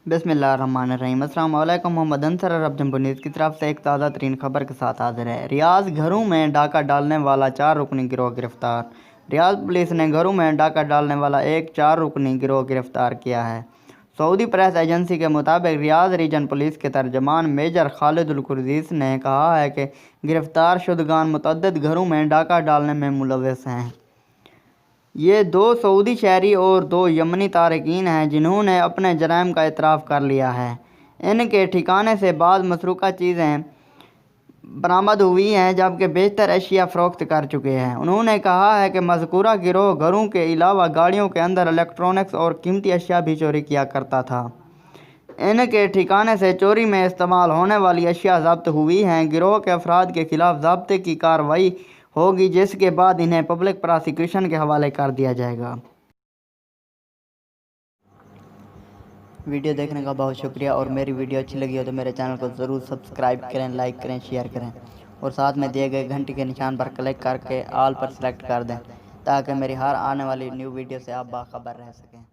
बिस्मिल्लाहिर्रहमानिर्रहीम। अस्सलाम वालेकुम। मोहम्मद अंसर अरब जंबो न्यूज़ की तरफ से एक ताज़ा तरीन खबर के साथ हाजिर है। रियाज घरों में डाका डालने वाला 4 रुकनी गिरोह गिरफ्तार। रियाज पुलिस ने घरों में डाका डालने वाला एक 4 रुकनी गिरोह गिरफ्तार किया है। सऊदी प्रेस एजेंसी के मुताबिक रियाज रीजन पुलिस के तर्जमान मेजर खालिद कुरजीस ने कहा है कि गिरफ्तार शुदगान मुतअद्दिद घरों में डाका डालने में मुलव्वस हैं। ये 2 सऊदी शहरी और 2 यमनी तारकीन हैं जिन्होंने अपने जराइम का इतराफ़ कर लिया है। इनके ठिकाने से बाद मसरूक़ा चीज़ें बरामद हुई हैं जबकि बेहतर अशिया फ़रोख्त कर चुके हैं। उन्होंने कहा है कि मज़कूरा गिरोह घरों के अलावा गाड़ियों के अंदर इलेक्ट्रॉनिक्स और कीमती अशिया भी चोरी किया करता था। इनके ठिकाने से चोरी में इस्तेमाल होने वाली अशिया ज़ब्त हुई हैं। गिरोह के अफराद के खिलाफ ज़ब्ते की कार्रवाई होगी जिसके बाद इन्हें पब्लिक प्रोसिक्यूशन के हवाले कर दिया जाएगा। वीडियो देखने का बहुत शुक्रिया, और मेरी वीडियो अच्छी लगी हो तो मेरे चैनल को ज़रूर सब्सक्राइब करें, लाइक करें, शेयर करें और साथ में दिए गए घंटे के निशान पर क्लिक करके ऑल पर सेलेक्ट कर दें ताकि मेरी हर आने वाली न्यू वीडियो से आप बाखबर रह सकें।